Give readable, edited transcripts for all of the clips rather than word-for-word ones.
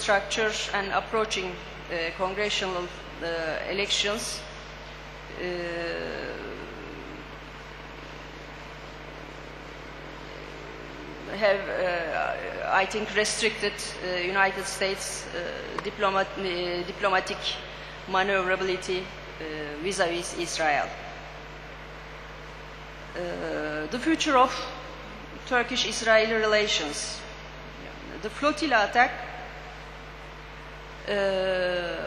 structure and approaching congressional elections, have, I think, restricted United States diplomatic maneuverability vis-à-vis Israel. The future of Turkish-Israeli relations. The flotilla attack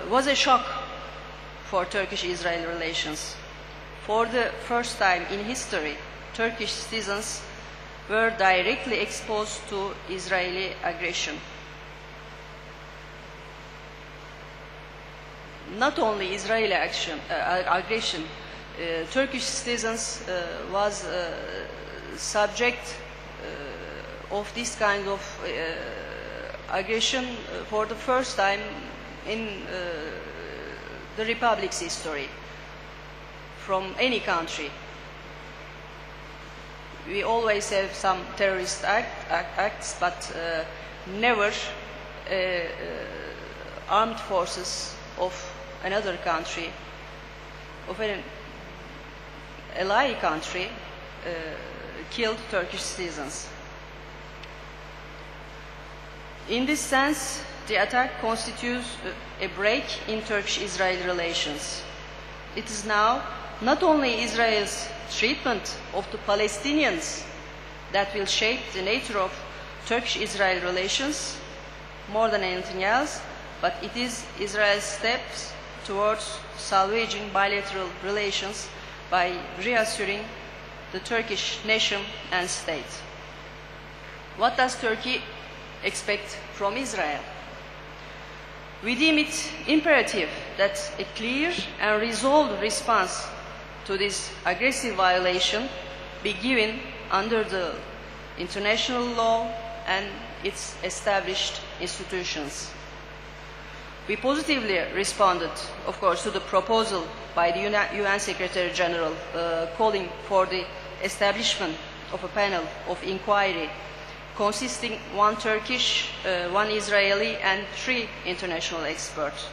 was a shock for Turkish-Israeli relations. For the first time in history, Turkish citizens were directly exposed to Israeli aggression. Not only Israeli aggression, Turkish citizens was subject of this kind of aggression for the first time in the Republic's history from any country. We always have some terrorist acts, but never armed forces of another country, of an ally country, killed Turkish citizens. In this sense, the attack constitutes a break in Turkish-Israeli relations. It is now not only Israel's treatment of the Palestinians that will shape the nature of Turkish-Israeli relations more than anything else, but it is Israel's steps towards salvaging bilateral relations by reassuring the Turkish nation and state. What does Turkey expect from Israel? We deem it imperative that a clear and resolved response to this aggressive violation be given under the international law and its established institutions. We positively responded, of course, to the proposal by the UN Secretary General calling for the establishment of a panel of inquiry consisting one Turkish, one Israeli, and 3 international experts.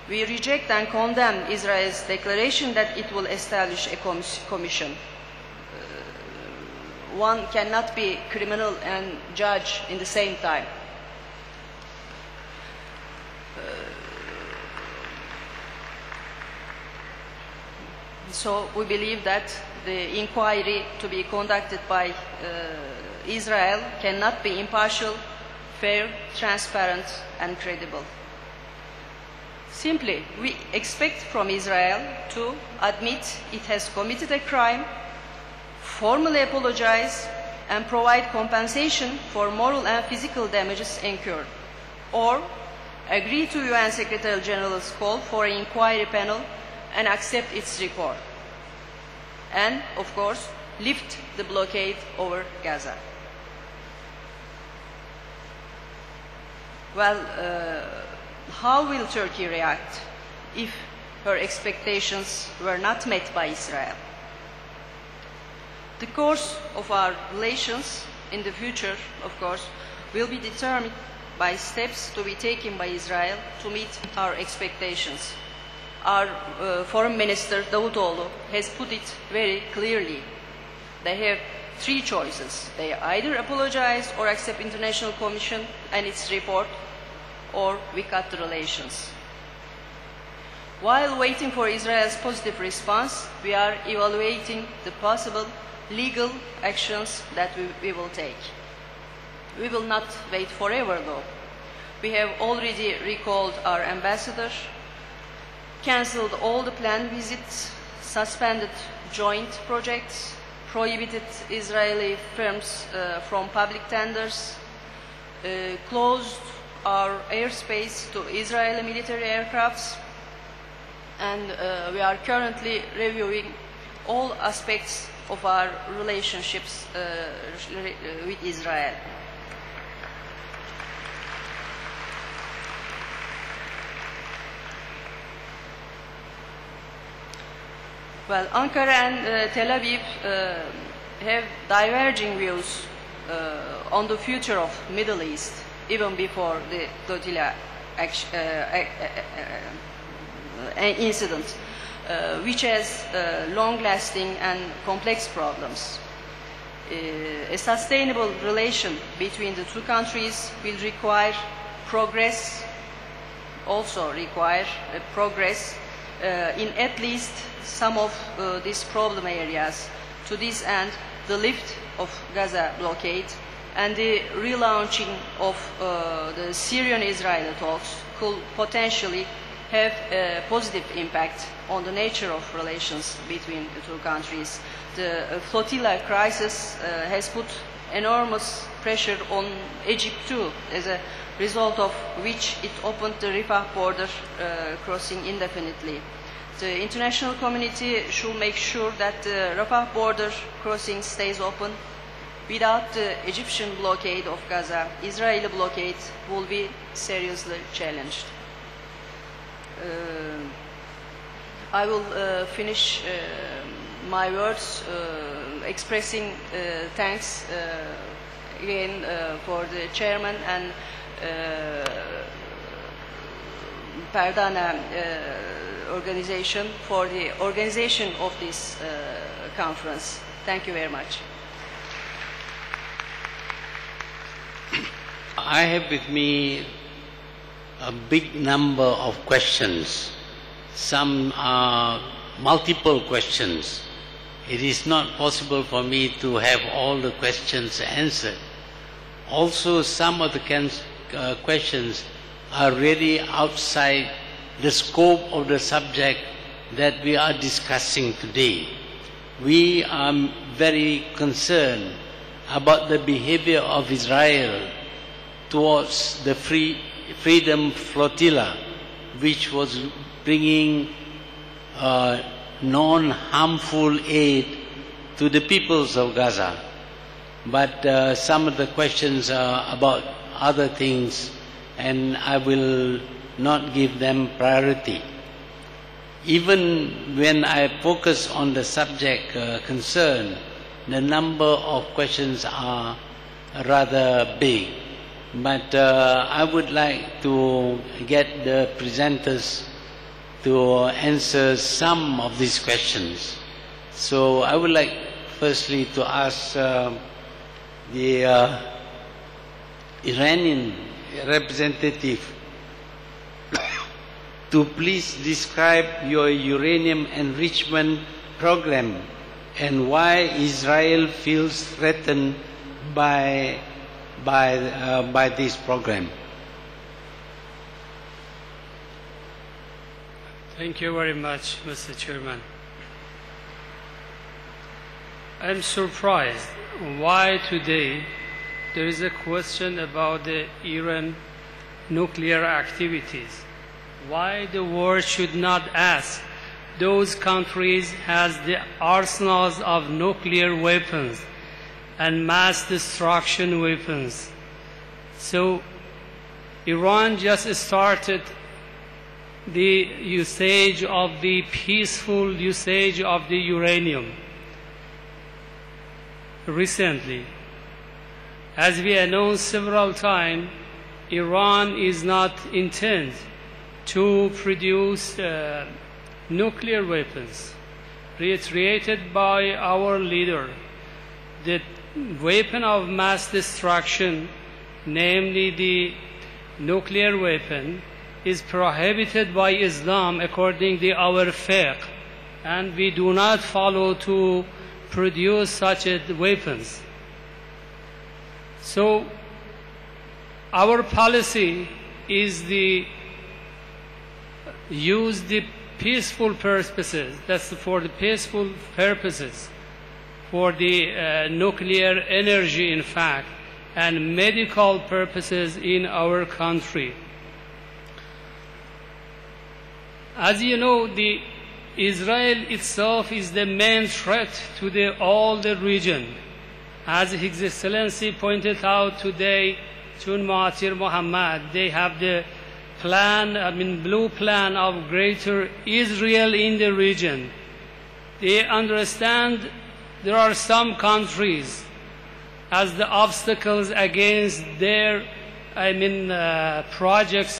We reject and condemn Israel's declaration that it will establish a commission. One cannot be criminal and judge in the same time. So we believe that the inquiry to be conducted by Israel cannot be impartial, fair, transparent, and credible. Simply, we expect from Israel to admit it has committed a crime, formally apologize, and provide compensation for moral and physical damages incurred, or agree to UN Secretary General's call for an inquiry panel and accept its report, and, of course, lift the blockade over Gaza. Well, how will Turkey react if her expectations were not met by Israel? The course of our relations in the future, of course, will be determined by steps to be taken by Israel to meet our expectations. Our Foreign Minister, Davutoğlu, has put it very clearly. They have 3 choices. They either apologize or accept International Commission and its report, or we cut the relations. While waiting for Israel's positive response, we are evaluating the possible legal actions that we will take. We will not wait forever, though. We have already recalled our ambassador, cancelled all the planned visits, suspended joint projects, prohibited Israeli firms from public tenders, closed our airspace to Israeli military aircrafts, and we are currently reviewing all aspects of our relationships with Israel. Well, Ankara and Tel Aviv have diverging views on the future of Middle East. even before the flotilla incident, which has long-lasting and complex problems. A sustainable relation between the two countries will require progress, in at least some of these problem areas. To this end, the lift of Gaza blockade and the relaunching of the Syrian-Israeli talks could potentially have a positive impact on the nature of relations between the two countries. The flotilla crisis has put enormous pressure on Egypt too, as a result of which it opened the Rafah border crossing indefinitely. The international community should make sure that the Rafah border crossing stays open. Without the Egyptian blockade of Gaza, Israeli blockade will be seriously challenged. I will finish my words expressing thanks again for the chairman and Perdana organization for the organization of this conference. Thank you very much. I have with me a big number of questions. Some are multiple questions. It is not possible for me to have all the questions answered. Also, some of the questions are really outside the scope of the subject that we are discussing today. We are very concerned about the behavior of Israel towards the Freedom Flotilla, which was bringing non-harmful aid to the peoples of Gaza. But some of the questions are about other things, and I will not give them priority. Even when I focus on the subject concerned, the number of questions are rather big. But I would like to get the presenters to answer some of these questions. So I would like firstly to ask the Iranian representative to please describe your uranium enrichment program and why Israel feels threatened by this program. Thank you very much, Mr. Chairman. I'm surprised why today there is a question about the Iran nuclear activities. Why the world should not ask those countries has the arsenals of nuclear weapons and mass destruction weapons. So Iran just started the usage of the peaceful usage of the uranium recently. As we announced several times, Iran is not intent to produce nuclear weapons. Reiterated by our leader, the weapon of mass destruction, namely the nuclear weapon, is prohibited by Islam according to our fiqh, and we do not follow to produce such weapons. So our policy is use the peaceful purposes, that's for the peaceful purposes, for the nuclear energy in fact, and medical purposes in our country. As you know, Israel itself is the main threat to all the region. As His Excellency pointed out today, Tun Mahathir Mohamad, they have the plan, blue plan of greater Israel in the region. They understand there are some countries as the obstacles against their projects